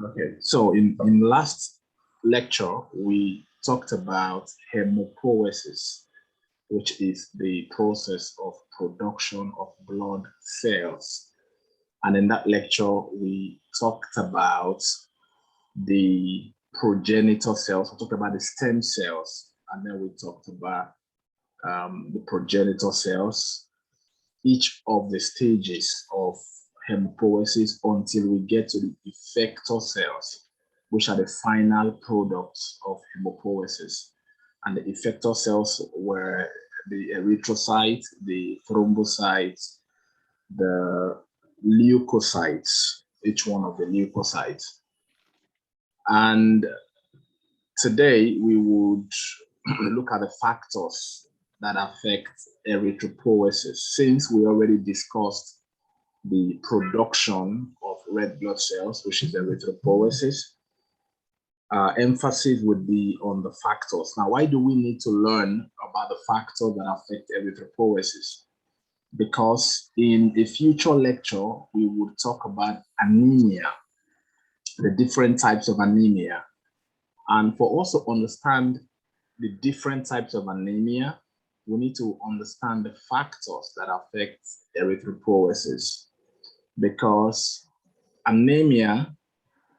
Okay, so in last lecture, we talked about hemopoiesis, which is the process of production of blood cells. And in that lecture, we talked about the progenitor cells, we talked about the stem cells, and then we talked about the progenitor cells, each of the stages of hemopoiesis until we get to the effector cells, which are the final products of hemopoiesis. And the effector cells were the erythrocytes, the thrombocytes, the leukocytes, each one of the leukocytes. And today we would look at the factors that affect erythropoiesis, since we already discussed the production of red blood cells, which is erythropoiesis. Emphasis would be on the factors. Now, why do we need to learn about the factors that affect erythropoiesis? Because in a future lecture, we would talk about anemia, the different types of anemia. And for us to understand the different types of anemia, we need to understand the factors that affect erythropoiesis, because anemia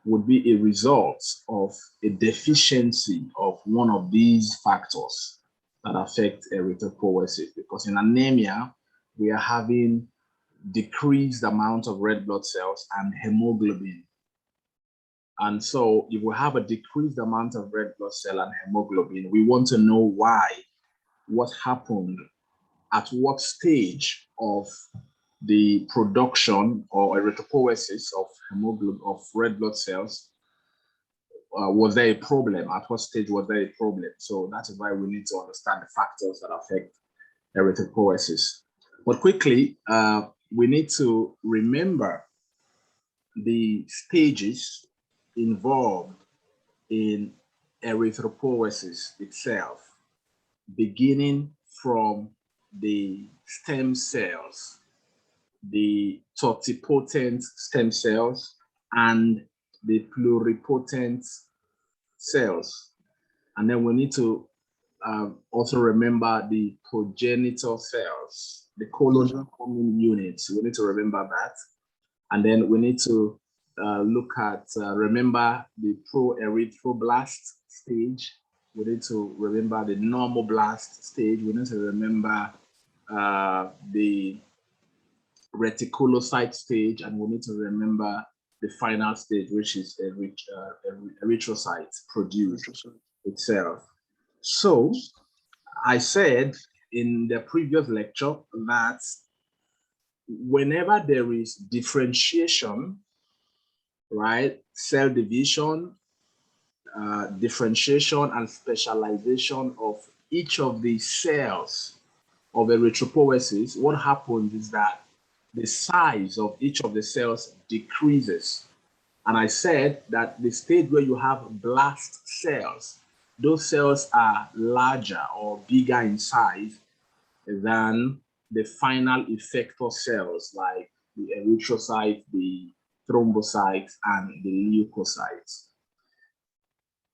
would be a result of a deficiency of one of these factors that affect erythropoiesis. Because in anemia, we are having decreased amount of red blood cells and hemoglobin. And so if we have a decreased amount of red blood cell and hemoglobin, we want to know why, what happened, at what stage of the production or erythropoiesis of hemoglobin, of red blood cells, was there a problem? At what stage was there a problem? So that is why we need to understand the factors that affect erythropoiesis. But quickly, we need to remember the stages involved in erythropoiesis itself, beginning from the stem cells, the totipotent stem cells, and the pluripotent cells. And then we need to also remember the progenitor cells, the colony-forming units. We need to remember that. And then we need to look at, remember the pro-erythroblast stage. We need to remember the normoblast stage. We need to remember the reticulocyte stage, and we need to remember the final stage, which is erythrocyte produced itself. So I said in the previous lecture that whenever there is differentiation, right, cell division, differentiation and specialization of each of the cells of erythropoiesis, what happens is that the size of each of the cells decreases. And I said that the stage where you have blast cells, those cells are larger or bigger in size than the final effector cells like the erythrocytes, the thrombocytes, and the leukocytes.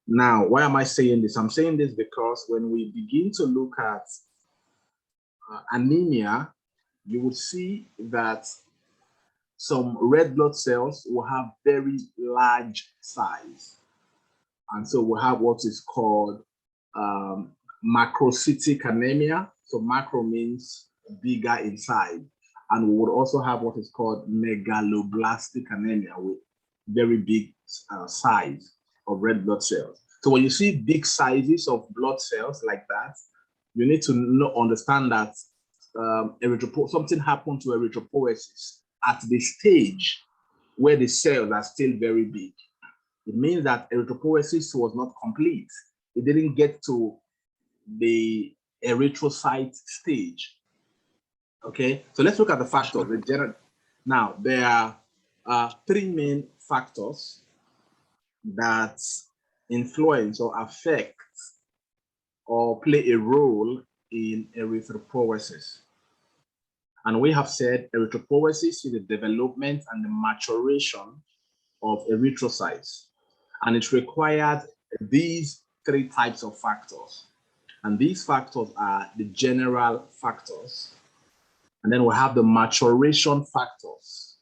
Now, why am I saying this? I'm saying this because when we begin to look at anemia, you will see that some red blood cells will have very large size. And so we have what is called macrocytic anemia. So macro means bigger in size. And we would also have what is called megaloblastic anemia with very big size of red blood cells. So when you see big sizes of blood cells like that, you need to understand that something happened to erythropoiesis at the stage where the cells are still very big. It means that erythropoiesis was not complete. It didn't get to the erythrocyte stage. Okay, so let's look at the factors. Now, there are three main factors that influence or affect or play a role in erythropoiesis. And we have said erythropoiesis is the development and the maturation of erythrocytes. And it requires these three types of factors. And these factors are the general factors. And then we have the maturation factors.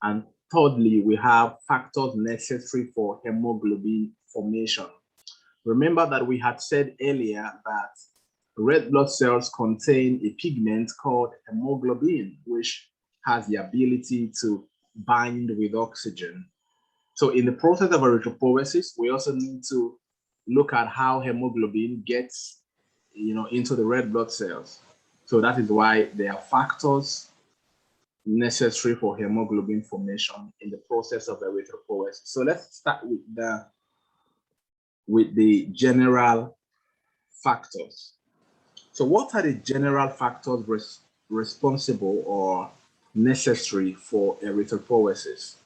And thirdly, we have factors necessary for hemoglobin formation. Remember that we had said earlier that red blood cells contain a pigment called hemoglobin, which has the ability to bind with oxygen. So in the process of erythropoiesis, we also need to look at how hemoglobin gets, into the red blood cells. So that is why there are factors necessary for hemoglobin formation in the process of erythropoiesis. So let's start with the general factors. So what are the general factors responsible or necessary for erythropoiesis?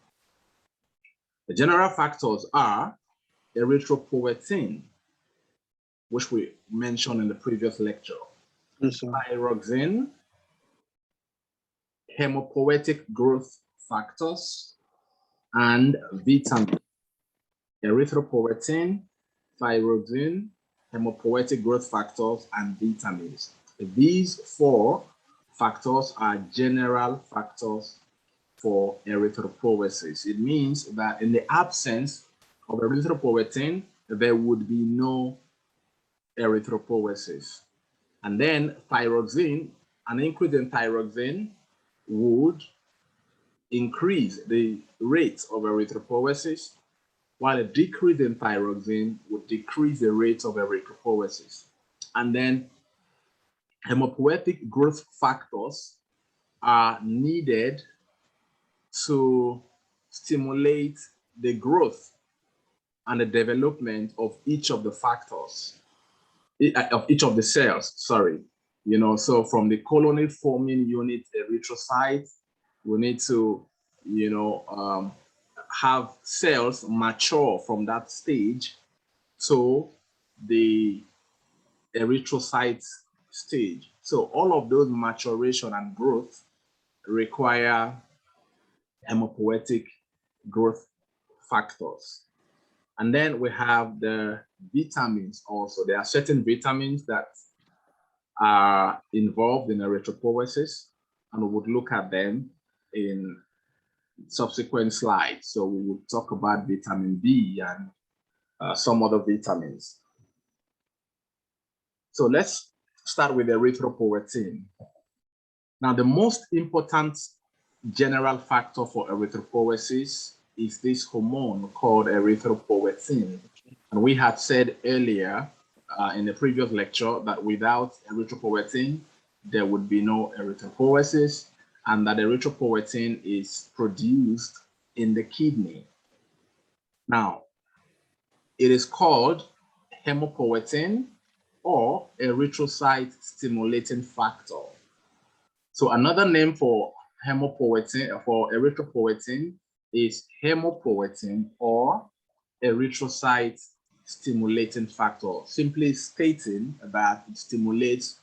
The general factors are erythropoietin, which we mentioned in the previous lecture, thyroxine, hemopoietic growth factors, and vitamin. Erythropoietin, thyroxine, hemopoietic growth factors, and vitamins. These four factors are general factors for erythropoiesis. It means that in the absence of erythropoietin, there would be no erythropoiesis. And then thyroxine, an increase in thyroxine would increase the rate of erythropoiesis, while a decrease in thyroxine would decrease the rate of erythropoiesis. And then hemopoietic growth factors are needed to stimulate the growth and the development of each of the factors, of each of the cells, sorry. So from the colony forming unit erythrocyte, we need to, have cells mature from that stage to the erythrocyte stage. So all of those maturation and growth require hemopoietic growth factors. And then we have the vitamins also. There are certain vitamins that are involved in erythropoiesis, and we would look at them in subsequent slides. So we would talk about vitamin B and some other vitamins. So let's start with erythropoietin. Now, the most important general factor for erythropoiesis is this hormone called erythropoietin. And we had said earlier in the previous lecture that without erythropoietin, there would be no erythropoiesis, and that erythropoietin is produced in the kidney. Now, it is called hemopoietin or erythrocyte stimulating factor. So another name for hemopoietin, for erythropoietin, is hemopoietin or erythrocyte stimulating factor, simply stating that it stimulates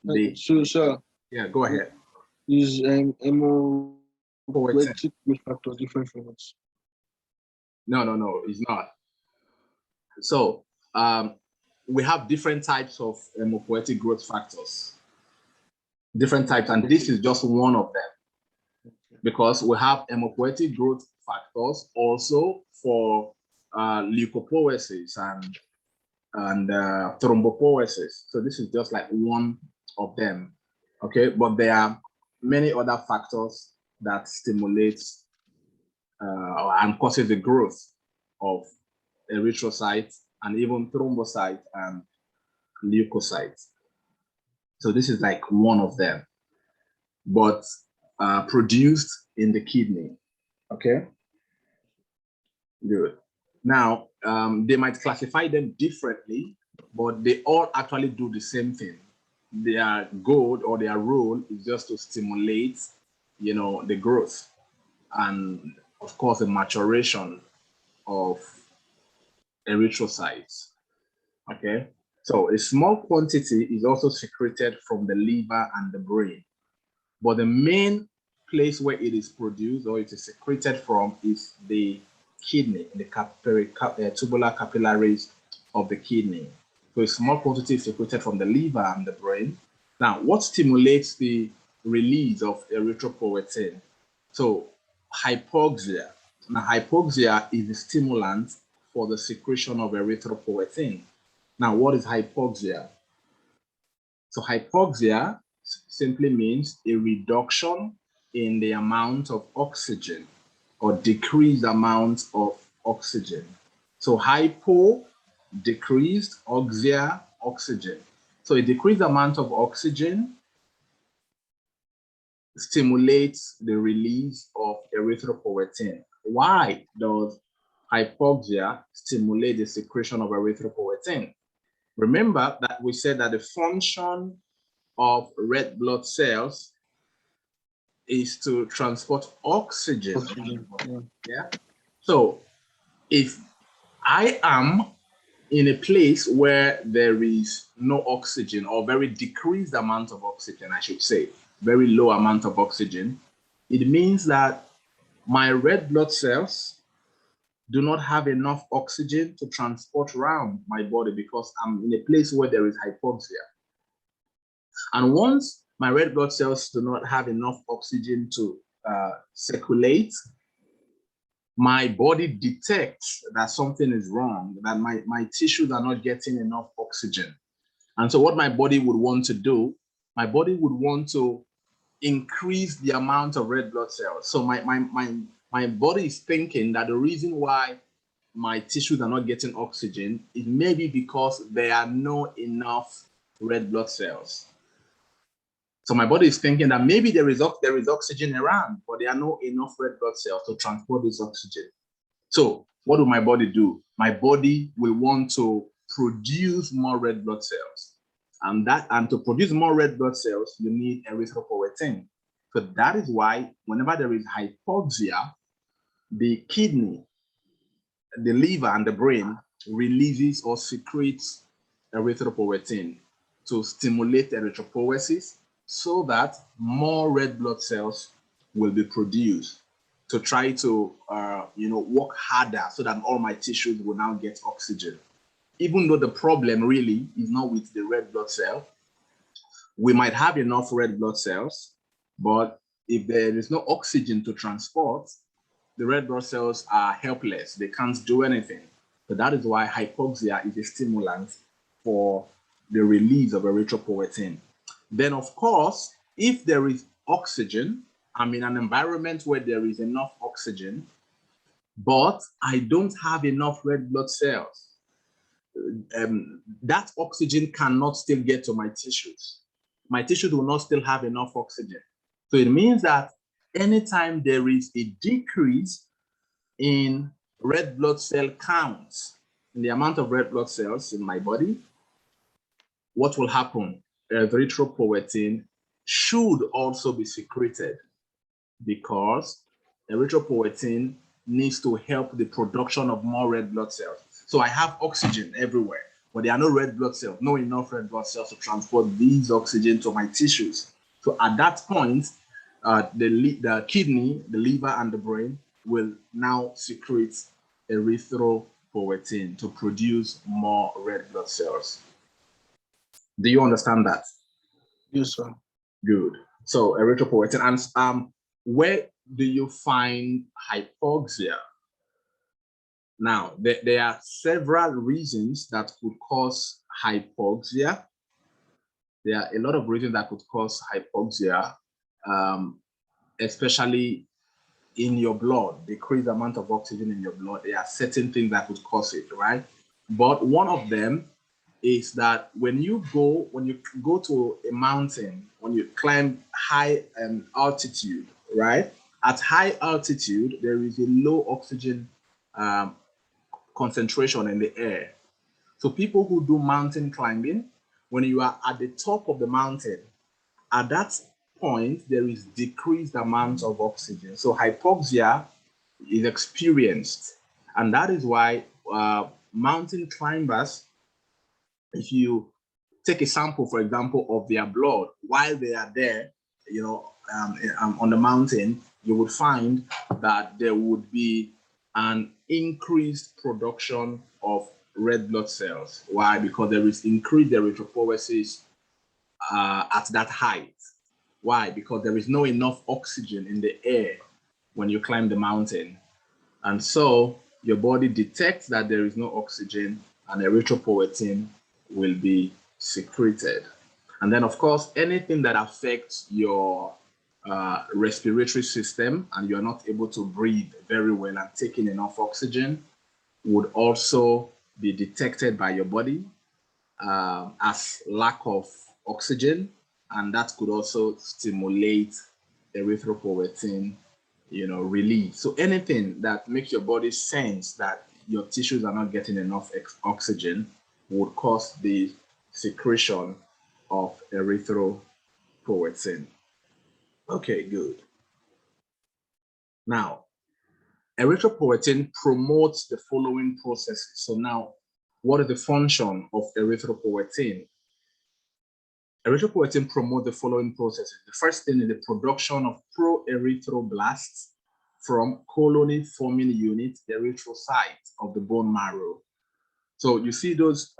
the. So, yeah, go ahead. Is hemopoietic growth factor different from it? No, it's not. So we have different types of hemopoietic growth factors. Different types, and this is just one of them, because we have hemopoietic growth factors also for leukopoiesis and thrombopoiesis. So this is just like one of them, okay? But there are many other factors that stimulate and causes the growth of erythrocytes and even thrombocytes and leukocytes. So this is like one of them, but produced in the kidney, okay? Good. Now, they might classify them differently, but they all actually do the same thing. their goal or their role is just to stimulate, the growth and, of course, the maturation of erythrocytes. Okay, so a small quantity is also secreted from the liver and the brain, but the main place where it is produced or it is secreted from is the kidney, the tubular capillaries of the kidney. So a small quantity is secreted from the liver and the brain. Now, what stimulates the release of erythropoietin? So hypoxia. Now, hypoxia is the stimulant for the secretion of erythropoietin. Now, what is hypoxia? So hypoxia simply means a reduction in the amount of oxygen or decreased amount of oxygen. So hypo, decreased, oxia, oxygen. So a decreased amount of oxygen stimulates the release of erythropoietin. Why does hypoxia stimulate the secretion of erythropoietin? Remember that we said that the function of red blood cells is to transport oxygen. Yeah. So if I am in a place where there is no oxygen or very decreased amount of oxygen, I should say, very low amount of oxygen, it means that my red blood cells do not have enough oxygen to transport around my body because I'm in a place where there is hypoxia. And once my red blood cells do not have enough oxygen to circulate, my body detects that something is wrong, that my tissues are not getting enough oxygen. And so what my body would want to do, my body would want to increase the amount of red blood cells. So my body is thinking that the reason why my tissues are not getting oxygen is maybe because there are not enough red blood cells. So my body is thinking that maybe there is oxygen around, but there are not enough red blood cells to transport this oxygen. So what will my body do? My body will want to produce more red blood cells. And to produce more red blood cells, you need erythropoietin. So that is why whenever there is hypoxia, the kidney, the liver, and the brain releases or secretes erythropoietin to stimulate erythropoiesis so that more red blood cells will be produced to try to work harder so that all my tissues will now get oxygen. Even though the problem really is not with the red blood cell, we might have enough red blood cells, but if there is no oxygen to transport, the red blood cells are helpless. They can't do anything. So that is why hypoxia is a stimulant for the release of erythropoietin. Then, of course, if there is oxygen, I'm in an environment where there is enough oxygen, but I don't have enough red blood cells. That oxygen cannot still get to my tissues. My tissues will not still have enough oxygen. So it means that anytime there is a decrease in red blood cell counts, in the amount of red blood cells in my body, what will happen? Erythropoietin should also be secreted because erythropoietin needs to help the production of more red blood cells. So I have oxygen everywhere, but there are no red blood cells, no enough red blood cells to transport these oxygen to my tissues. So at that point, the kidney, the liver, and the brain will now secrete erythropoietin to produce more red blood cells. Do you understand that? Yes, sir. Good. So erythropoietin, and where do you find hypoxia? Now, there are several reasons that could cause hypoxia. There are a lot of reasons that could cause hypoxia, especially in your blood, decreased amount of oxygen in your blood. There are certain things that could cause it, right? But one of them is that when you go to a mountain, when you climb high altitude, right? At high altitude, there is a low oxygen concentration in the air. So people who do mountain climbing, when you are at the top of the mountain, at that point, there is decreased amount of oxygen. So hypoxia is experienced. And that is why mountain climbers, if you take a sample, for example, of their blood while they are there, on the mountain, you would find that there would be an increased production of red blood cells. Why? Because there is increased erythropoiesis at that height. Why? Because there is no enough oxygen in the air when you climb the mountain. And so your body detects that there is no oxygen, and erythropoietin will be secreted. And then, of course, anything that affects your respiratory system and you're not able to breathe very well and take in enough oxygen would also be detected by your body as lack of oxygen, and that could also stimulate erythropoietin release. So anything that makes your body sense that your tissues are not getting enough oxygen would cause the secretion of erythropoietin. Okay, good. Now, erythropoietin promotes the following processes. So now, what is the function of erythropoietin? Erythropoietin promotes the following processes. The first thing is the production of pro-erythroblasts from colony-forming unit erythrocytes of the bone marrow. So you see those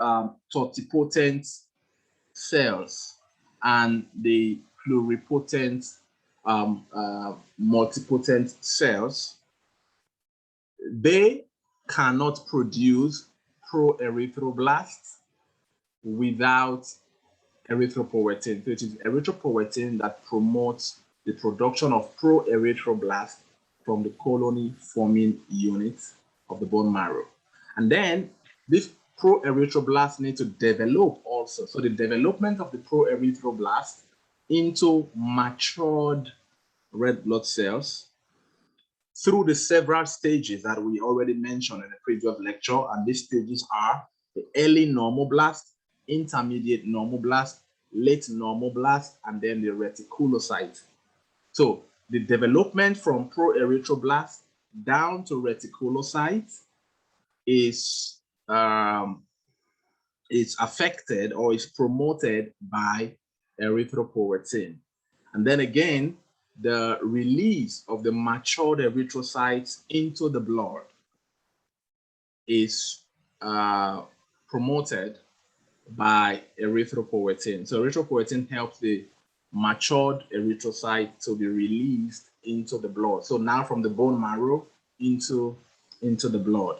totipotent cells and the pluripotent multipotent cells. They cannot produce pro-erythroblasts without erythropoietin. So it is erythropoietin that promotes the production of pro-erythroblasts from the colony-forming unit of the bone marrow. And then these pro-erythroblasts need to develop also. So the development of the pro-erythroblast into matured red blood cells through the several stages that we already mentioned in the previous lecture. And these stages are the early normoblast, intermediate normoblast, late normoblast, and then the reticulocyte. So the development from pro-erythroblast down to reticulocyte is affected or is promoted by erythropoietin. And then again, the release of the matured erythrocytes into the blood is promoted by erythropoietin. So erythropoietin helps the matured erythrocyte to be released into the blood. So now from the bone marrow into the blood.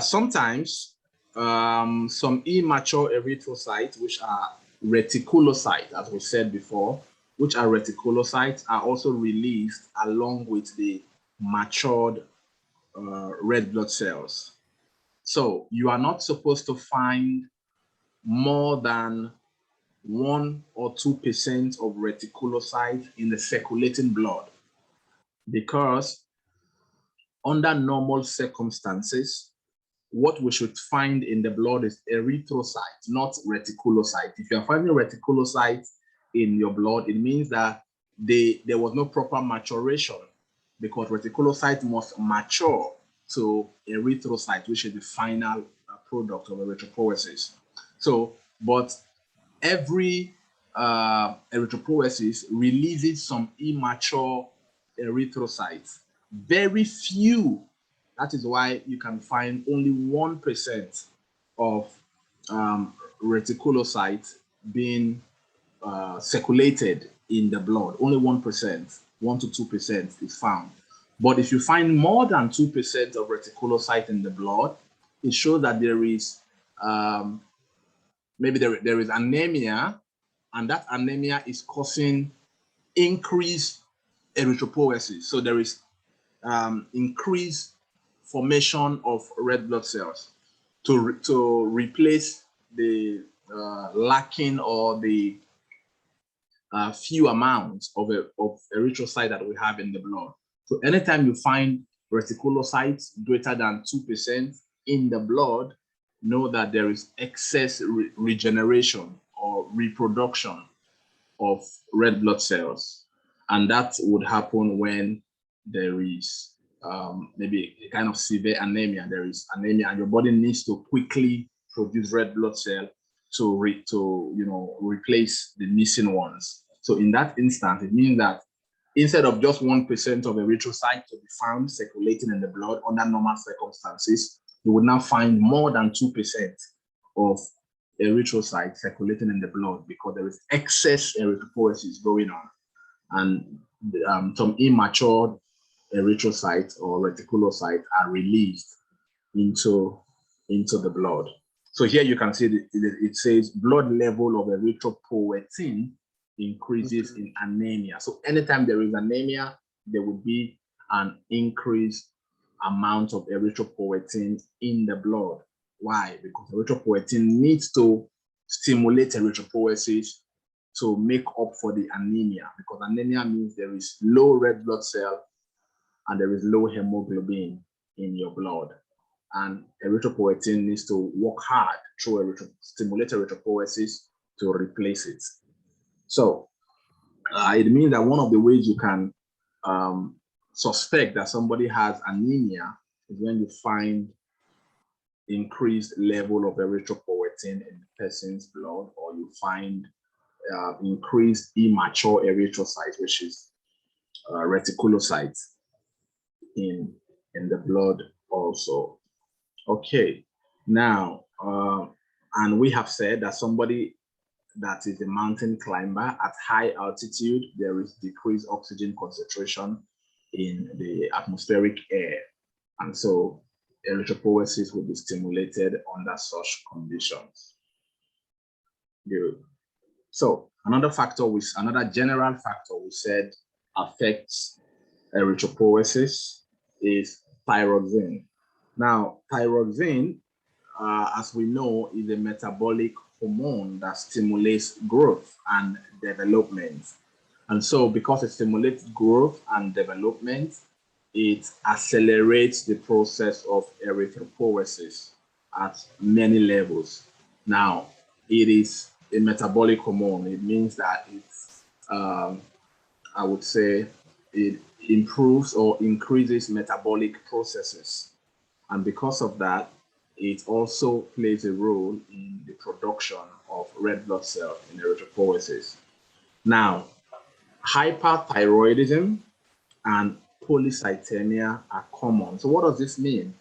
Sometimes some immature erythrocytes, which are reticulocytes, as we said before, which are reticulocytes, are also released along with the matured red blood cells. So you are not supposed to find more than 1 or 2% of reticulocytes in the circulating blood, because under normal circumstances, what we should find in the blood is erythrocytes, not reticulocytes. If you're finding reticulocytes in your blood, it means that there was no proper maturation, because reticulocytes must mature to erythrocyte, which is the final product of erythropoiesis. So, but every erythropoiesis releases some immature erythrocytes. Very few. That is why you can find only 1% of reticulocytes being circulated in the blood. Only 1%, 1 to 2% is found. But if you find more than 2% of reticulocyte in the blood, it shows that there is maybe there is anemia, and that anemia is causing increased erythropoiesis. So there is increased formation of red blood cells to replace the lacking or the few amounts of erythrocyte that we have in the blood. So anytime you find reticulocytes greater than 2% in the blood, know that there is excess regeneration or reproduction of red blood cells. And that would happen when there is maybe a kind of severe anemia. There is anemia and your body needs to quickly produce red blood cell to replace the missing ones. So in that instance, it means that instead of just 1% of erythrocyte to be found circulating in the blood under normal circumstances, you would now find more than 2% of erythrocytes circulating in the blood because there is excess erythropoiesis going on. And some immature erythrocytes or reticulocytes are released into the blood. So here you can see it says blood level of erythropoietin increases in anemia. So anytime there is anemia, there would be an increased amount of erythropoietin in the blood. Why? Because erythropoietin needs to stimulate erythropoiesis to make up for the anemia, because anemia means there is low red blood cell and there is low hemoglobin in your blood. And erythropoietin needs to work hard through stimulate erythropoiesis to replace it. So it means that one of the ways you can suspect that somebody has anemia is when you find increased level of erythropoietin in the person's blood, or you find increased immature erythrocytes, which is reticulocytes in the blood also. Okay, now, and we have said that somebody that is a mountain climber at high altitude, there is decreased oxygen concentration in the atmospheric air. And so erythropoiesis will be stimulated under such conditions. Good. So another general factor we said affects erythropoiesis is thyroxine. Now, thyroxine, as we know, is a metabolic hormone that stimulates growth and development. And so because it stimulates growth and development, it accelerates the process of erythropoiesis at many levels. Now, it is a metabolic hormone. It means that it's, I would say, it improves or increases metabolic processes. And because of that, it also plays a role in the production of red blood cells in erythropoiesis. Now, hyperthyroidism and polycythemia are common. So what does this mean?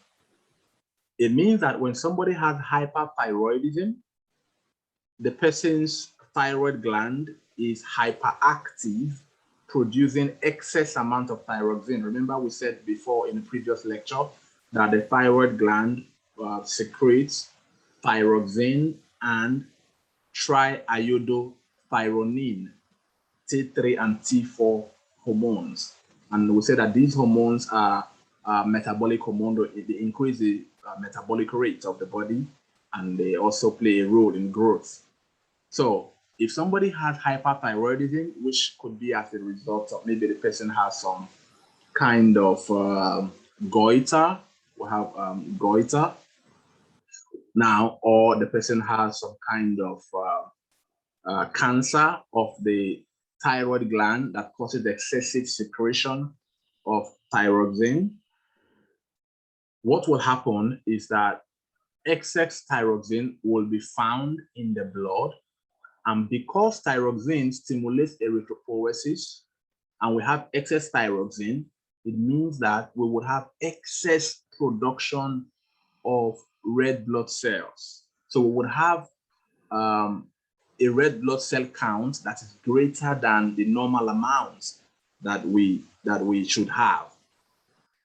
It means that when somebody has hyperthyroidism, the person's thyroid gland is hyperactive, producing excess amount of thyroxine. Remember we said before in the previous lecture that the thyroid gland secretes thyroxine and triiodothyronine, T3 and T4 hormones. And we say that these hormones are metabolic hormones. They increase the metabolic rate of the body, and they also play a role in growth. So if somebody has hyperthyroidism, which could be as a result of maybe the person has some kind of goiter, we have goiter now, or the person has some kind of cancer of the thyroid gland that causes excessive secretion of thyroxine, what will happen is that excess thyroxine will be found in the blood. And because thyroxine stimulates erythropoiesis and we have excess thyroxine, it means that we would have excess production of red blood cells. So we would have a red blood cell count that is greater than the normal amounts that we should have.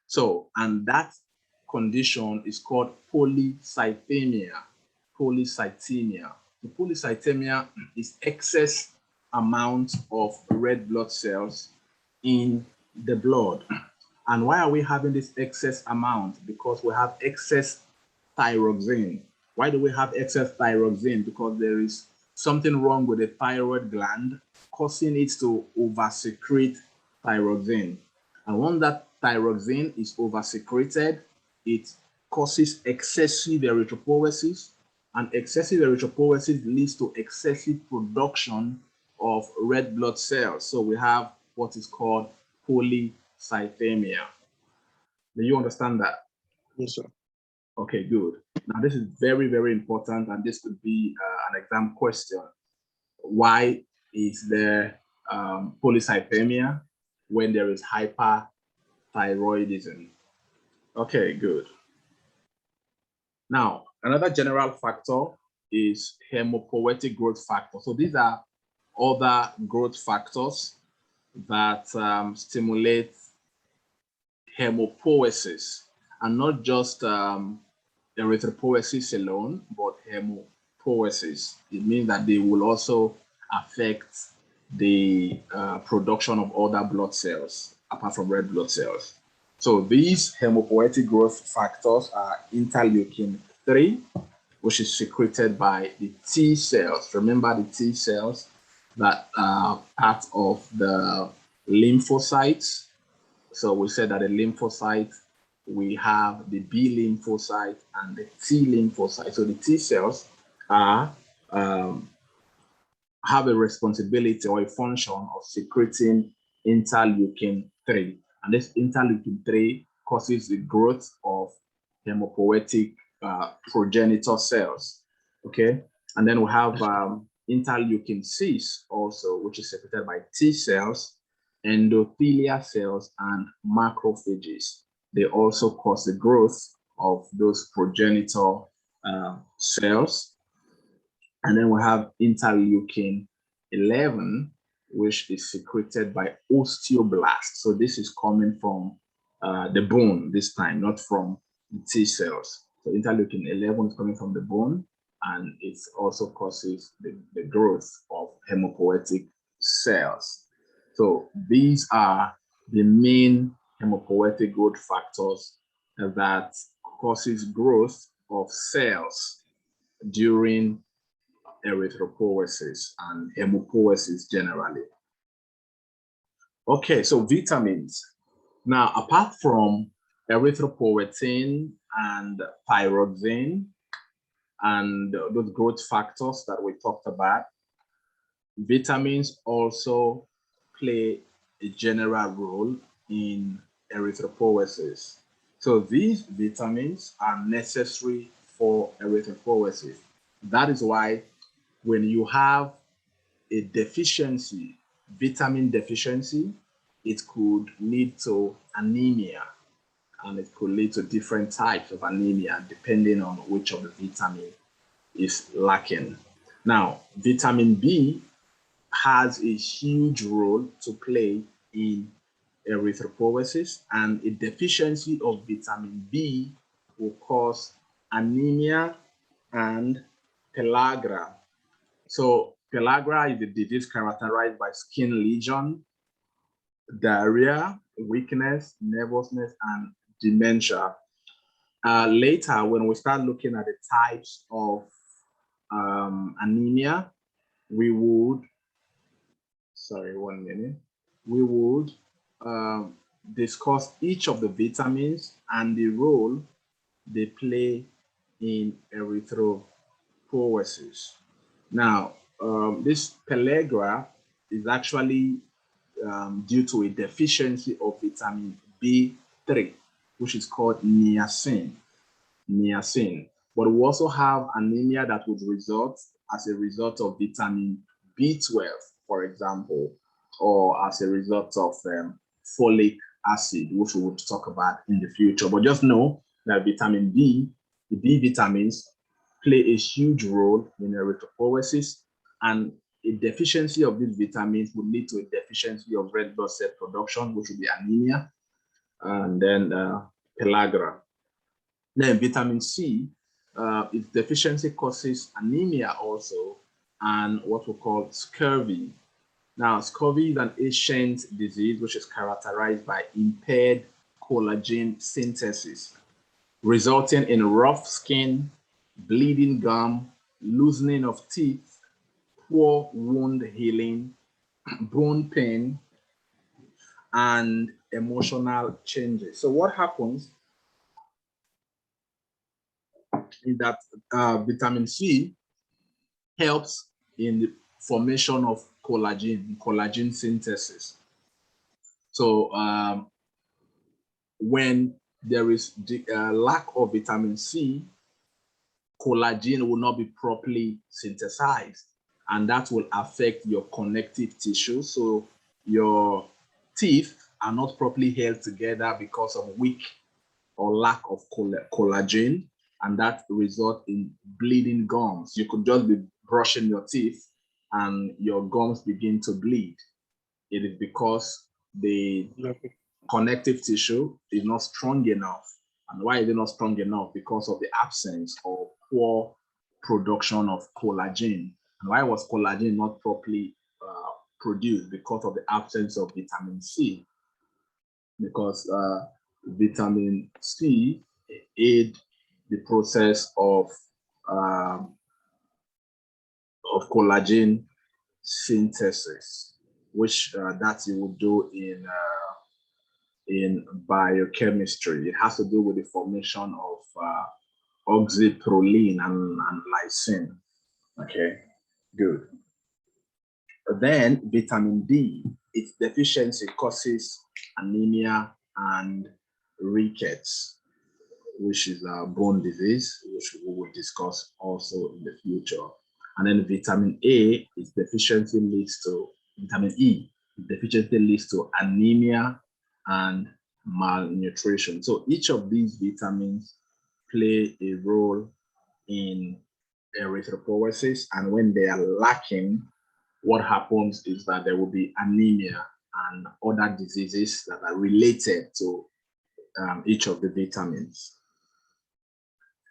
So, and that condition is called polycythemia. Polycythemia. The polycythemia is excess amount of red blood cells in the blood. And why are we having this excess amount? Because we have excess thyroxine. Why do we have excess thyroxine? Because there is something wrong with the thyroid gland causing it to oversecrete thyroxine. And once that thyroxine is oversecreted, it causes excessive erythropoiesis, and excessive erythropoiesis leads to excessive production of red blood cells. So we have what is called polycythemia. Do you understand that? Yes, sir. Okay, good. Now this is very, very important, and this could be an exam question. Why is there polycythemia when there is hyperthyroidism? Okay, good. Now, another general factor is hemopoietic growth factor. So these are other growth factors that stimulate hemopoiesis, and not just erythropoiesis alone, but hemopoiesis. It means that they will also affect the production of other blood cells apart from red blood cells. So these hemopoietic growth factors are interleukin 3, which is secreted by the T cells. Remember the T cells that are part of the lymphocytes. So we said that the lymphocyte, we have the B lymphocyte and the T lymphocyte. So the T cells are have a responsibility or a function of secreting interleukin 3. And this interleukin 3 causes the growth of hemopoietic progenitor cells. Okay. And then we have interleukin 6 also, which is secreted by T cells, endothelial cells, and macrophages. They also cause the growth of those progenitor cells. And then we have interleukin 11, which is secreted by osteoblasts. So this is coming from the bone this time, not from the T cells. So interleukin 11 is coming from the bone, and it also causes the growth of hemopoietic cells. So these are the main hemopoietic growth factors that causes growth of cells during erythropoiesis and hemopoiesis generally. Okay, so vitamins. Now, apart from erythropoietin and thyroxine and those growth factors that we talked about, vitamins also play a general role in erythropoiesis. So these vitamins are necessary for erythropoiesis. That is why when you have a deficiency, vitamin deficiency, it could lead to anemia, and it could lead to different types of anemia depending on which of the vitamin is lacking. Now, vitamin B has a huge role to play in erythropoiesis, and a deficiency of vitamin B will cause anemia and pellagra. So pellagra is a disease characterized by skin lesion, diarrhea, weakness, nervousness, and dementia. Later, when we start looking at the types of anemia, we would, we would discuss each of the vitamins and the role they play in erythropoiesis. Now, this pellagra is actually due to a deficiency of vitamin B3, which is called niacin. But we also have anemia that would result as a result of vitamin B12, for example, or as a result of folic acid, which we will talk about in the future. But just know that vitamin B, the B vitamins, play a huge role in erythropoiesis, and a deficiency of these vitamins would lead to a deficiency of red blood cell production, which would be anemia, and then pellagra. Then vitamin C, its deficiency causes anemia also, and what we call scurvy. Now, scurvy is an ancient disease which is characterized by impaired collagen synthesis, resulting in rough skin, bleeding gum, loosening of teeth, poor wound healing, bone pain, and emotional changes. So what happens is that vitamin C helps in the formation of collagen synthesis. So when there is the lack of vitamin C, collagen will not be properly synthesized, and that will affect your connective tissue. So your teeth are not properly held together because of weak or lack of collagen, and that results in bleeding gums. You could just be brushing your teeth and your gums begin to bleed. It is because the connective tissue is not strong enough. And why is it not strong enough? Because of the absence or poor production of collagen. And why was collagen not properly produced? Because of the absence of vitamin C. Because vitamin C aid the process of collagen synthesis, which that you would do in biochemistry. It has to do with the formation of oxyproline and lysine. Okay, good. Then vitamin D, its deficiency causes anemia and rickets, which is a bone disease, which we will discuss also in the future. And then vitamin A, its deficiency leads to vitamin E. Deficiency leads to anemia and malnutrition. So each of these vitamins play a role in erythropoiesis, and when they are lacking, what happens is that there will be anemia and other diseases that are related to each of the vitamins.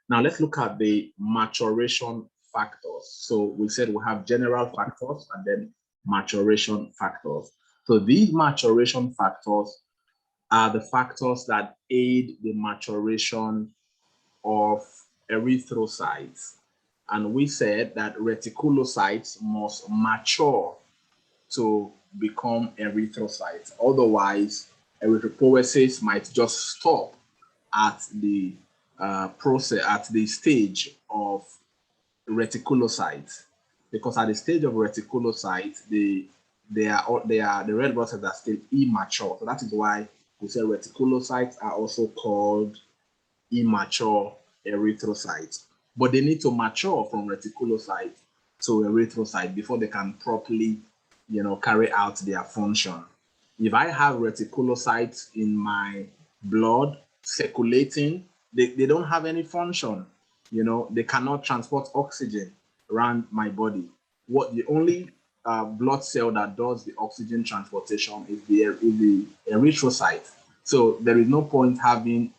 Now let's look at the maturation factors. So we said we have general factors and then maturation factors. So these maturation factors are the factors that aid the maturation of erythrocytes. And we said that reticulocytes must mature to become erythrocytes. Otherwise, erythropoiesis might just stop at the process, at the stage of reticulocytes, because at the stage of reticulocytes, the red blood cells are still immature. So that is why we say reticulocytes are also called immature erythrocytes. But they need to mature from reticulocyte to erythrocyte before they can properly, carry out their function. If I have reticulocytes in my blood circulating, they don't have any function. They cannot transport oxygen around my body. What the only blood cell that does the oxygen transportation is the erythrocyte. So there is no point having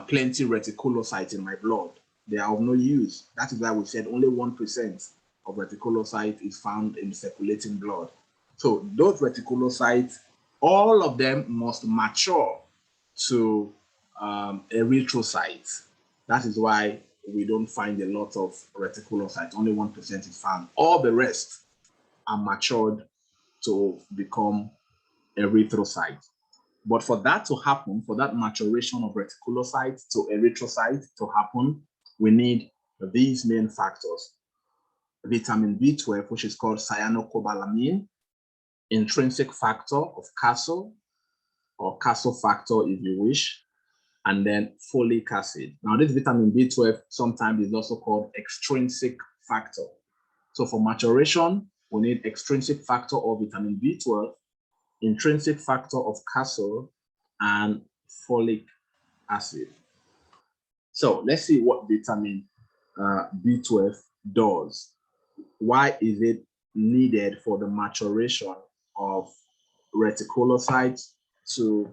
plenty reticulocytes in my blood. They are of no use. That is why we said only 1% of reticulocyte is found in circulating blood. So those reticulocytes, all of them must mature to erythrocytes. That is why we don't find a lot of reticulocytes. Only 1% is found. All the rest are matured to become erythrocytes. But for that to happen, for that maturation of reticulocytes to erythrocytes to happen, we need these main factors. Vitamin B12, which is called cyanocobalamin, intrinsic factor of castle, or castle factor if you wish, and then folic acid. Now this vitamin B12 sometimes is also called extrinsic factor. So for maturation, we need extrinsic factor of vitamin B12, intrinsic factor of castle, and folic acid. So let's see what vitamin B12 does. Why is it needed for the maturation of reticulocytes to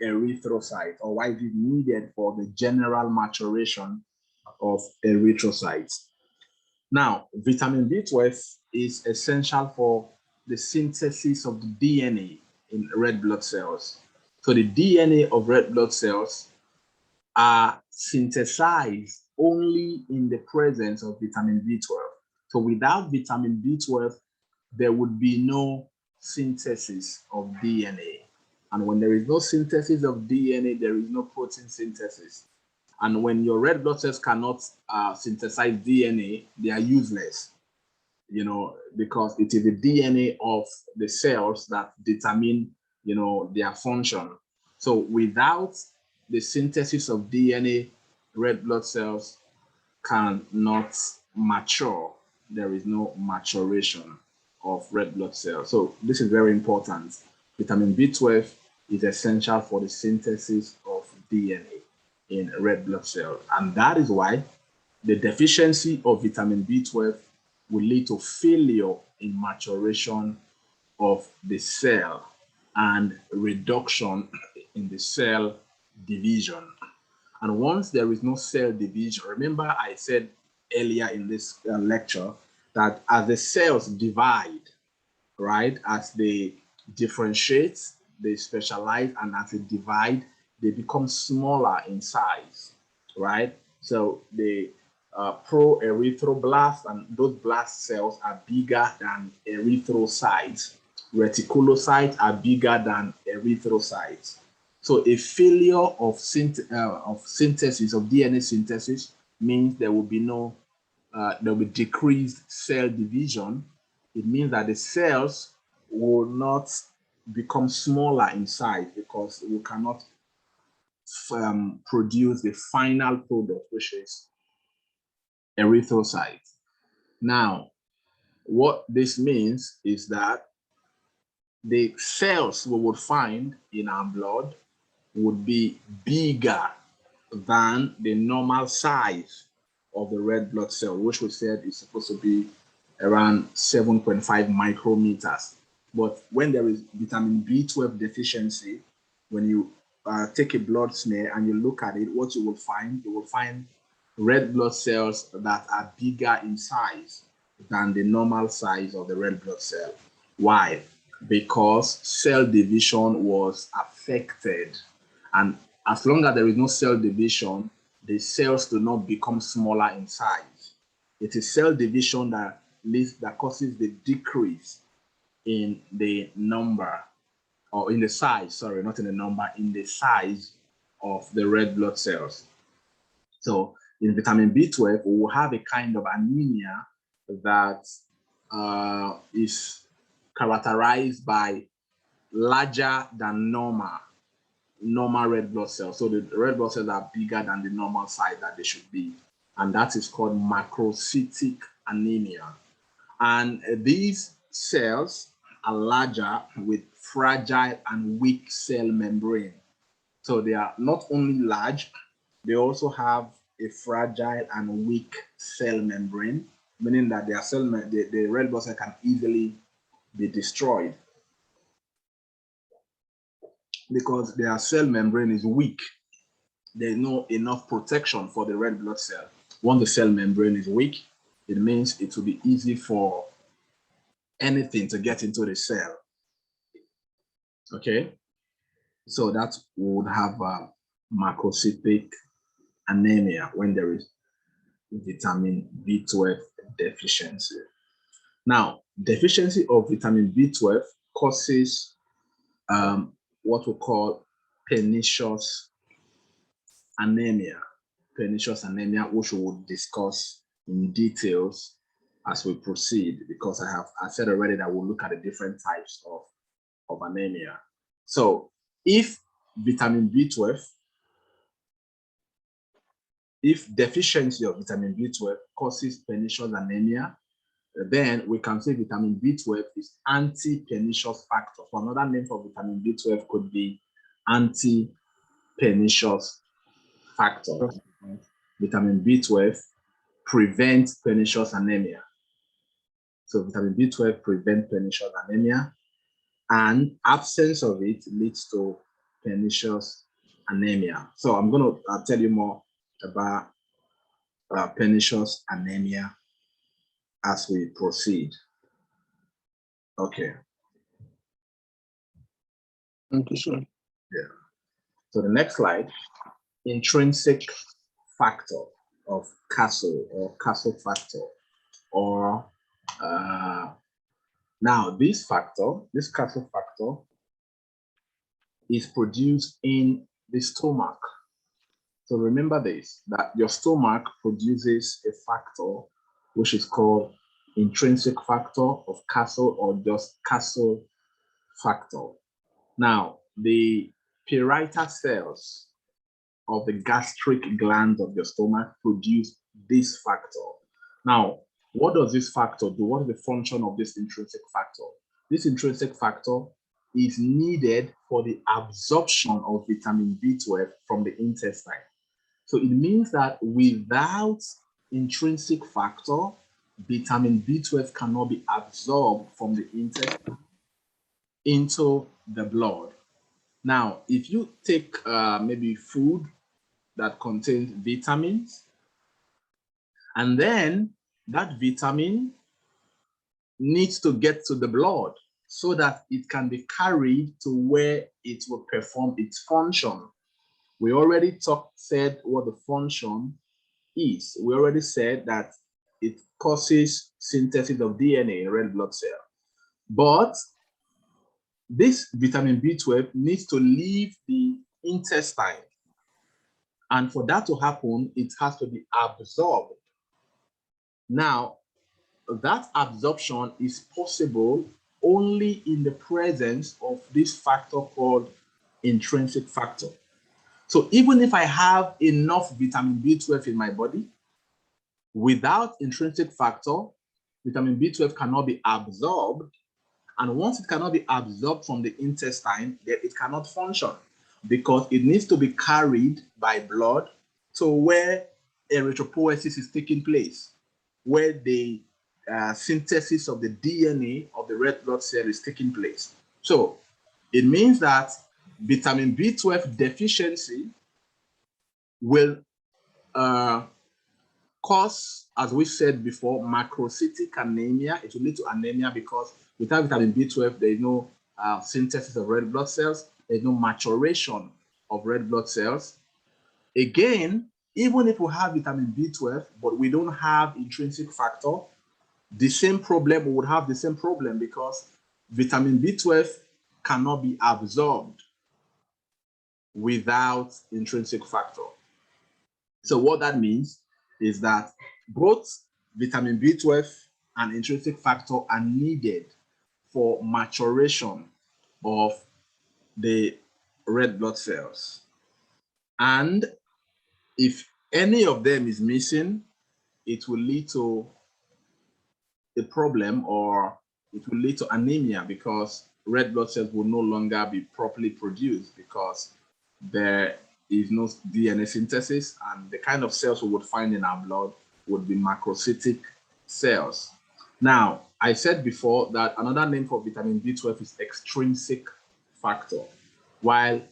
erythrocytes, or why is it needed for the general maturation of erythrocytes? Now, vitamin B12 is essential for the synthesis of the DNA in red blood cells. So the DNA of red blood cells are synthesized only in the presence of vitamin B12. So without vitamin B12, there would be no synthesis of DNA. And when there is no synthesis of DNA, there is no protein synthesis. And when your red blood cells cannot synthesize DNA, they are useless, you know, because it is the DNA of the cells that determine, you know, their function. So without the synthesis of DNA, red blood cells cannot mature. There is no maturation of red blood cells. So this is very important. Vitamin B12 is essential for the synthesis of DNA in red blood cells. And that is why the deficiency of vitamin B12 will lead to failure in maturation of the cell and reduction in the cell division. And once there is no cell division, remember I said earlier in this lecture that as the cells divide, right, as they differentiate, they specialize, and as they divide, they become smaller in size, right? So the pro-erythroblast and those blast cells are bigger than erythrocytes. Reticulocytes are bigger than erythrocytes. So a failure of synthesis, of DNA synthesis, means there will be there will be decreased cell division. It means that the cells will not become smaller in size because we cannot produce the final product, which is erythrocyte. Now, what this means is that the cells we would find in our blood would be bigger than the normal size of the red blood cell, which we said is supposed to be around 7.5 micrometers. But when there is vitamin B12 deficiency, when you take a blood smear and you look at it, what you will find red blood cells that are bigger in size than the normal size of the red blood cell. Why? Because cell division was affected. And as long as there is no cell division, the cells do not become smaller in size. It is cell division that causes the decrease in the number, or in the size, sorry, not in the number, in the size of the red blood cells. So in vitamin B12, we will have a kind of anemia that is characterized by larger than normal red blood cells. So the red blood cells are bigger than the normal size that they should be. And that is called macrocytic anemia. And these cells are larger with fragile and weak cell membrane. So they are not only large, they also have a fragile and weak cell membrane, meaning that their the red blood cell can easily be destroyed because their cell membrane is weak. There's no enough protection for the red blood cell. Once the cell membrane is weak, it means it will be easy for anything to get into the cell. Okay, so that would have macrocytic anemia when there is vitamin B12 deficiency. Now, deficiency of vitamin B12 causes what we call pernicious anemia. Pernicious anemia, which we will discuss in details as we proceed, because I said already that we'll look at the different types of anemia. So if vitamin B12, if deficiency of vitamin B12 causes pernicious anemia, then we can say vitamin B12 is anti-pernicious factor. So another name for vitamin B12 could be anti-pernicious factor. Vitamin B12 prevents pernicious anemia. So vitamin B12 prevents pernicious anemia, and absence of it leads to pernicious anemia. So I'm going to tell you more about pernicious anemia as we proceed. Okay. Thank you, sir. Yeah. So the next slide, intrinsic factor of Castle or Castle factor, or now this Castle factor is produced in the stomach. So remember this, that your stomach produces a factor which is called intrinsic factor of Castle or just Castle factor. Now, the parietal cells of the gastric glands of your stomach produce this factor. Now, what does this factor do? What is the function of this intrinsic factor? This intrinsic factor is needed for the absorption of vitamin B12 from the intestine. So it means that without intrinsic factor, vitamin B12 cannot be absorbed from the intestine into the blood. Now, if you take maybe food that contains vitamins, and then that vitamin needs to get to the blood so that it can be carried to where it will perform its function. We already said what the function is. We already said that it causes synthesis of DNA in red blood cell. But this vitamin B12 needs to leave the intestine. And for that to happen, it has to be absorbed. Now, that absorption is possible only in the presence of this factor called intrinsic factor. So even if I have enough vitamin B12 in my body, without intrinsic factor, vitamin B12 cannot be absorbed. And once it cannot be absorbed from the intestine, then it cannot function because it needs to be carried by blood to where erythropoiesis is taking place, where the synthesis of the DNA of the red blood cell is taking place. So it means that vitamin B12 deficiency will cause, as we said before, macrocytic anemia. It will lead to anemia because without vitamin B12, there is no synthesis of red blood cells. There is no maturation of red blood cells. Again, even if we have vitamin B12, but we don't have intrinsic factor, the same problem, we would have the same problem because vitamin B12 cannot be absorbed without intrinsic factor. So what that means is that both vitamin B12 and intrinsic factor are needed for maturation of the red blood cells. And if any of them is missing, it will lead to a problem, or it will lead to anemia because red blood cells will no longer be properly produced because there is no DNA synthesis, and the kind of cells we would find in our blood would be macrocytic cells. Now, I said before that another name for vitamin B12 is extrinsic factor, while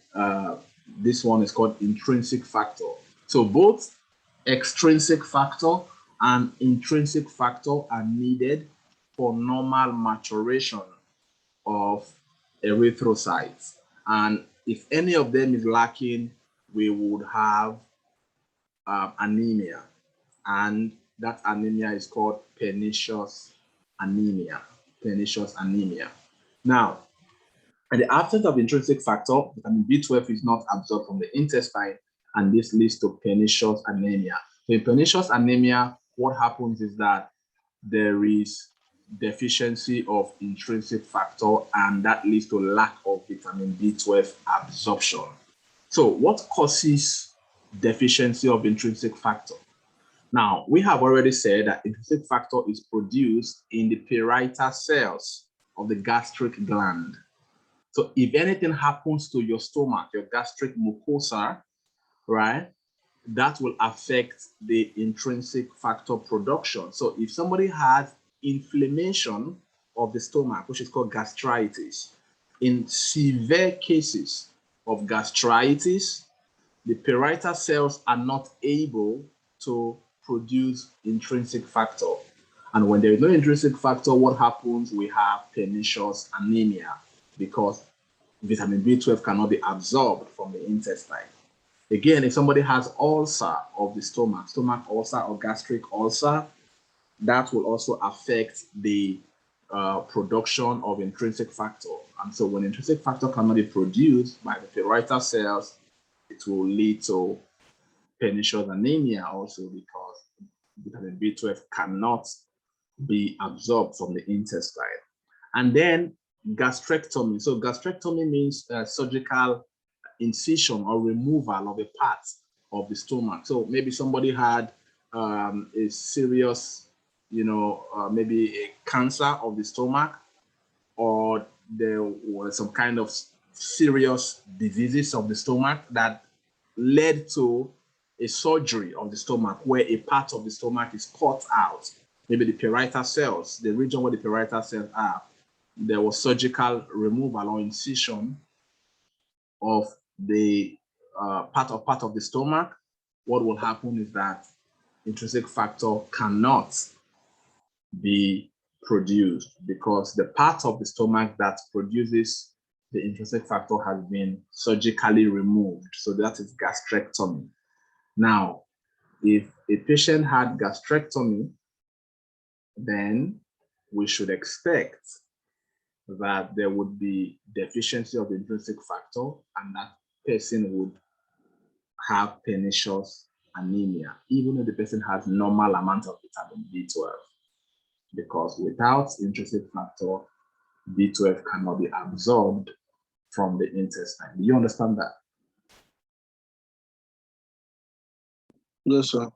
this one is called intrinsic factor. So both extrinsic factor and intrinsic factor are needed for normal maturation of erythrocytes. And if any of them is lacking, we would have anemia. And that anemia is called pernicious anemia. Pernicious anemia. Now, in the absence of intrinsic factor, vitamin B12 is not absorbed from the intestine, and this leads to pernicious anemia. So in pernicious anemia, what happens is that there is deficiency of intrinsic factor, and that leads to lack of vitamin B12 absorption. So what causes deficiency of intrinsic factor? Now, we have already said that intrinsic factor is produced in the parietal cells of the gastric gland. So if anything happens to your stomach, your gastric mucosa, right, that will affect the intrinsic factor production. So if somebody has inflammation of the stomach, which is called gastritis, in severe cases of gastritis, the parietal cells are not able to produce intrinsic factor. And when there is no intrinsic factor, what happens? We have pernicious anemia because vitamin B12 cannot be absorbed from the intestine. Again, if somebody has ulcer of the stomach ulcer or gastric ulcer, that will also affect the production of intrinsic factor. And so when intrinsic factor cannot be produced by the parietal cells, it will lead to pernicious anemia also, because vitamin B12 cannot be absorbed from the intestine. And then gastrectomy. So gastrectomy means surgical incision or removal of a part of the stomach. So maybe somebody had a serious, maybe a cancer of the stomach, or there was some kind of serious diseases of the stomach that led to a surgery of the stomach where a part of the stomach is cut out. Maybe the parietal cells, the region where the parietal cells are, there was surgical removal or incision of the part of the stomach. What will happen is that intrinsic factor cannot be produced because the part of the stomach that produces the intrinsic factor has been surgically removed. So that is gastrectomy. Now, if a patient had gastrectomy, then we should expect that there would be deficiency of the intrinsic factor, and that person would have pernicious anemia, even if the person has normal amount of vitamin B12. Because without intrinsic factor, B12 cannot be absorbed from the intestine. Do you understand that? Yes, sir.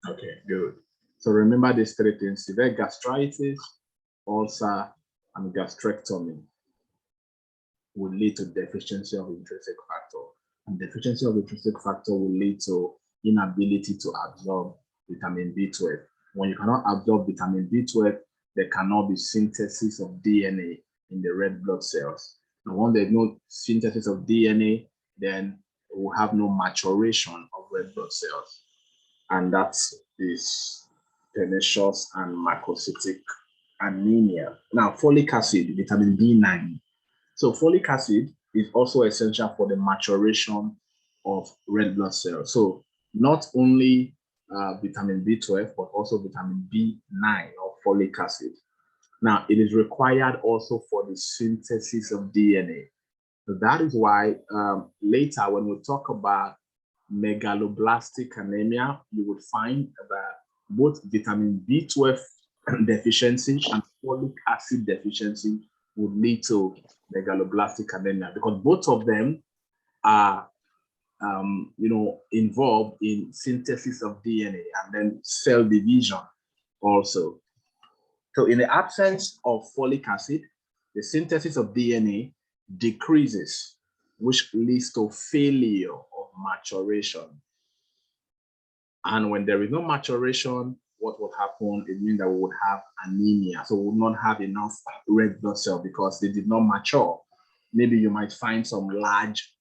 Okay, good. So remember these three things: severe gastritis, ulcer, and gastrectomy will lead to deficiency of intrinsic factor. And deficiency of intrinsic factor will lead to inability to absorb vitamin B12. When you cannot absorb vitamin B12, there cannot be synthesis of DNA in the red blood cells. And when there's no synthesis of DNA, then we'll have no maturation of red blood cells. And that is pernicious and macrocytic anemia. Now, folic acid, vitamin B9. So folic acid is also essential for the maturation of red blood cells. So not only vitamin B12, but also vitamin B9 or folic acid. Now, it is required also for the synthesis of DNA. So that is why later when we talk about megaloblastic anemia, you would find that both vitamin B12 deficiency and folic acid deficiency would lead to megaloblastic anemia, because both of them are involved in synthesis of DNA and then cell division also. So in the absence of folic acid, the synthesis of DNA decreases, which leads to failure of maturation. And when there is no maturation, what will happen? It means that we would have anemia. So we will not have enough red blood cells because they did not mature. Maybe you might find some large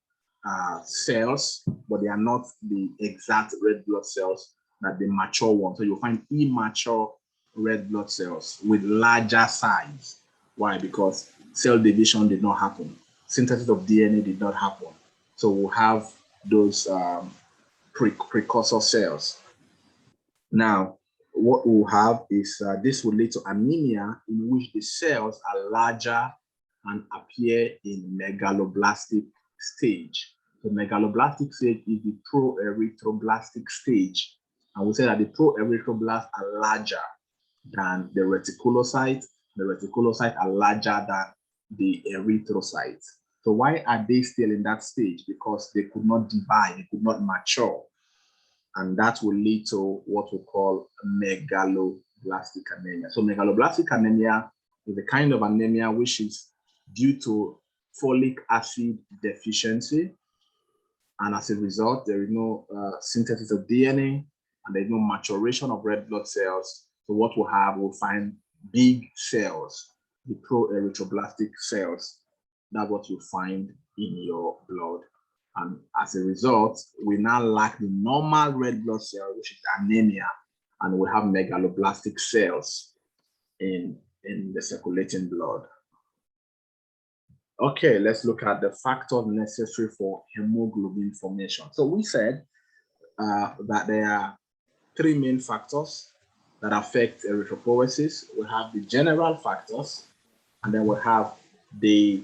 cells, but they are not the exact red blood cells that the mature ones. So you'll find immature red blood cells with larger size. Why? Because cell division did not happen. Synthesis of DNA did not happen. So we'll have those precursor cells. Now, what we'll have is this will lead to anemia in which the cells are larger and appear in megaloblastic stage. The megaloblastic stage is the pro-erythroblastic stage. And we say that the pro-erythroblasts are larger than the reticulocytes. The reticulocytes are larger than the erythrocytes. So why are they still in that stage? Because they could not divide, they could not mature. And that will lead to what we call megaloblastic anemia. So megaloblastic anemia is a kind of anemia which is due to folic acid deficiency. And as a result, there is no synthesis of DNA and there is no maturation of red blood cells. So what we'll find big cells, the pro-erythroblastic cells. That's what you find in your blood. And as a result, we now lack the normal red blood cell, which is anemia, and we have megaloblastic cells in the circulating blood. Okay, let's look at the factors necessary for hemoglobin formation. So we said that there are three main factors that affect erythropoiesis. We have the general factors, and then we have the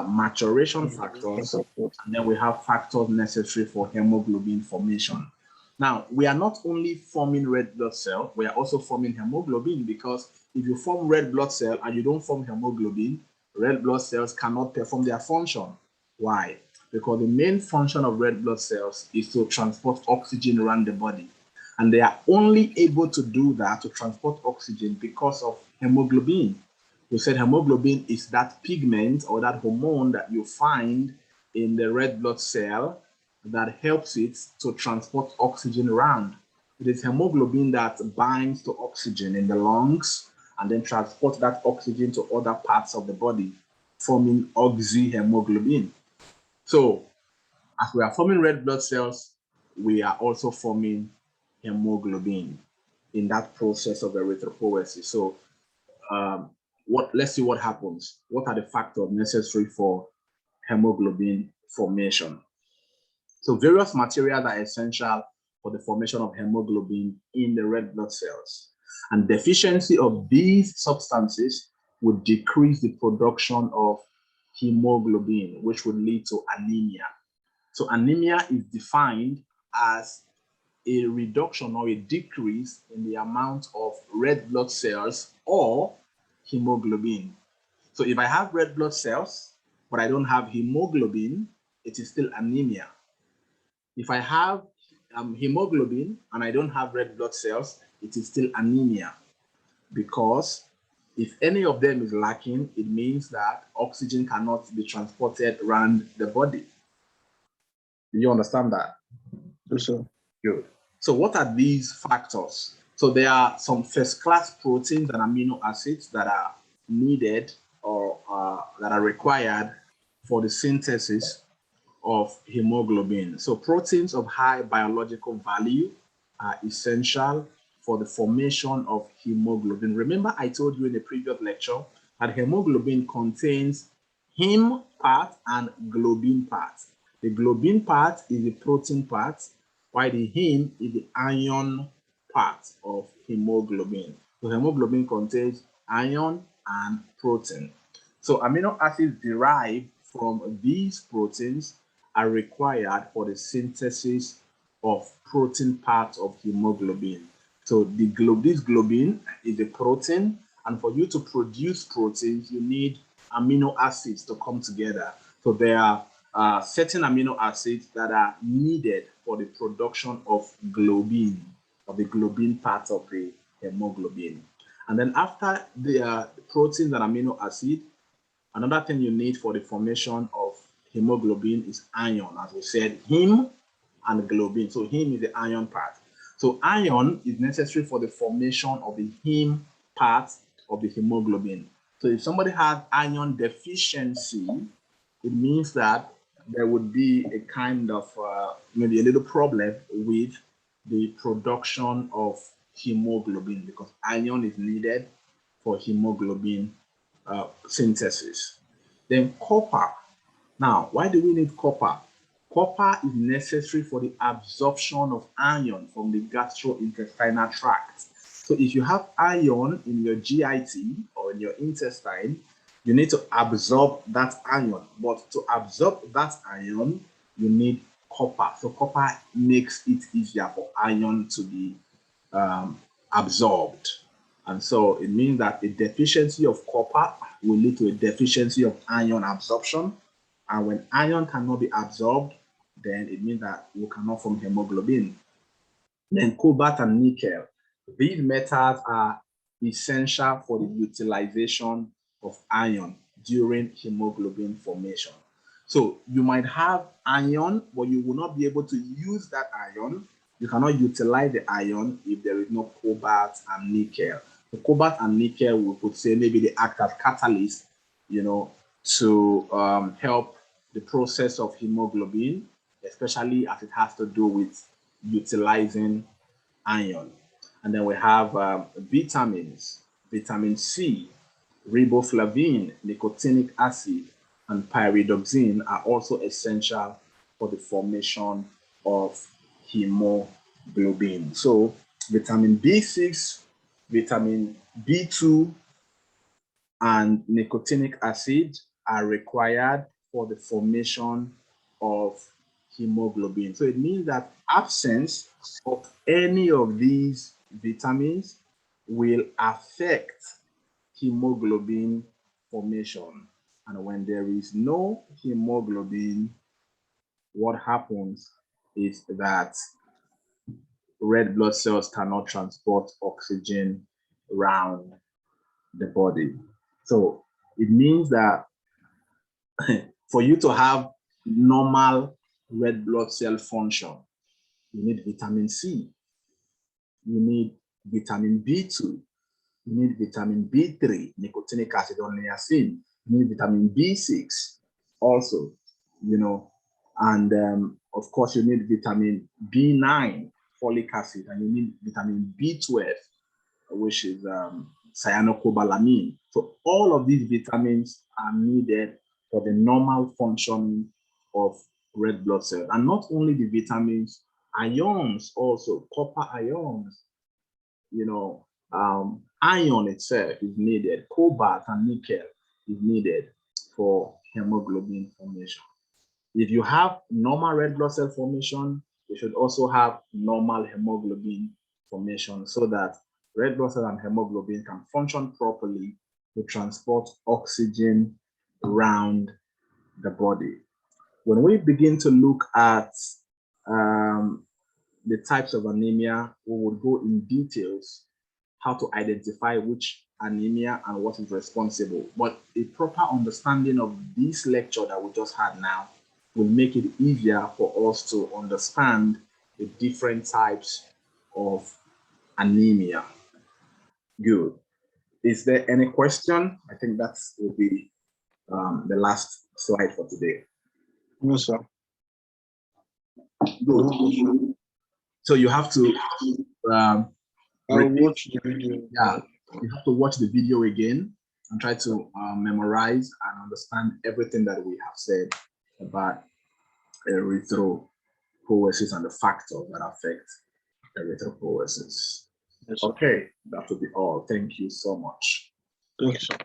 maturation factors, and then we have factors necessary for hemoglobin formation. Now, we are not only forming red blood cell, we are also forming hemoglobin, because if you form red blood cell and you don't form hemoglobin, red blood cells cannot perform their function. Why? Because the main function of red blood cells is to transport oxygen around the body. And they are only able to do that, to transport oxygen, because of hemoglobin. We said hemoglobin is that pigment or that hormone that you find in the red blood cell that helps it to transport oxygen around. It is hemoglobin that binds to oxygen in the lungs and then transports that oxygen to other parts of the body, forming oxyhemoglobin. So, as we are forming red blood cells, we are also forming hemoglobin in that process of erythropoiesis. So, let's see what happens. What are the factors necessary for hemoglobin formation? So various materials are essential for the formation of hemoglobin in the red blood cells. And deficiency of these substances would decrease the production of hemoglobin, which would lead to anemia. So anemia is defined as a reduction or a decrease in the amount of red blood cells or hemoglobin. So if I have red blood cells, but I don't have hemoglobin, it is still anemia. If I have hemoglobin and I don't have red blood cells, it is still anemia, because if any of them is lacking, it means that oxygen cannot be transported around the body. Do you understand that? Yes, sir. Good. So what are these factors? So there are some first-class proteins and amino acids that are needed or that are required for the synthesis of hemoglobin. So proteins of high biological value are essential for the formation of hemoglobin. Remember, I told you in the previous lecture that hemoglobin contains heme part and globin part. The globin part is the protein part, while the heme is the ion part of hemoglobin. So hemoglobin contains ion and protein. So amino acids derived from these proteins are required for the synthesis of protein parts of hemoglobin. So this globin is a protein, and for you to produce proteins, you need amino acids to come together. So there are certain amino acids that are needed for the production of globin, of the globin part of the hemoglobin. And then after the proteins and amino acid, another thing you need for the formation of hemoglobin is iron. As we said, heme and globin. So heme is the iron part. So iron is necessary for the formation of the heme part of the hemoglobin. So if somebody has iron deficiency, it means that there would be a kind of maybe a little problem with the production of hemoglobin, because iron is needed for hemoglobin synthesis. Then copper. Now, why do we need copper? Copper is necessary for the absorption of iron from the gastrointestinal tract. So if you have iron in your GIT or in your intestine, you need to absorb that iron. But to absorb that iron, you need copper. So copper makes it easier for iron to be absorbed. And so it means that a deficiency of copper will lead to a deficiency of iron absorption. And when iron cannot be absorbed, then it means that we cannot form hemoglobin. Then cobalt and nickel. These metals are essential for the utilization of iron during hemoglobin formation. So you might have iron, but you will not be able to use that iron. You cannot utilize the iron if there is no cobalt and nickel. The cobalt and nickel, we could say maybe they act as catalysts, to help the process of hemoglobin, especially as it has to do with utilizing iron. And then we have vitamins, vitamin C, riboflavin, nicotinic acid, and pyridoxine are also essential for the formation of hemoglobin. So vitamin B6, vitamin B2, and nicotinic acid are required for the formation of hemoglobin. So it means that absence of any of these vitamins will affect hemoglobin formation. And when there is no hemoglobin, what happens is that red blood cells cannot transport oxygen around the body. So it means that for you to have normal red blood cell function, you need vitamin C, you need vitamin B2, you need vitamin B3, nicotinic acid or niacin, you need vitamin B6 also, and of course you need vitamin B9, folic acid, and you need vitamin B12, which is cyanocobalamin. So all of these vitamins are needed for the normal functioning of red blood cells. And not only the vitamins, ions also, copper ions, iron itself is needed, cobalt and nickel is needed for hemoglobin formation. If you have normal red blood cell formation, you should also have normal hemoglobin formation so that red blood cell and hemoglobin can function properly to transport oxygen around the body. When we begin to look at the types of anemia, we will go in details how to identify which anemia and what is responsible. But a proper understanding of this lecture that we just had now will make it easier for us to understand the different types of anemia. Good. Is there any question? I think that will be the last slide for today. No, sir. Good. So you have to I'll watch the video. Yeah, you have to watch the video again and try to memorize and understand everything that we have said about erythropoiesis and the factors that affect erythropoiesis. Yes, okay, that will be all. Thank you so much. thank you, sir.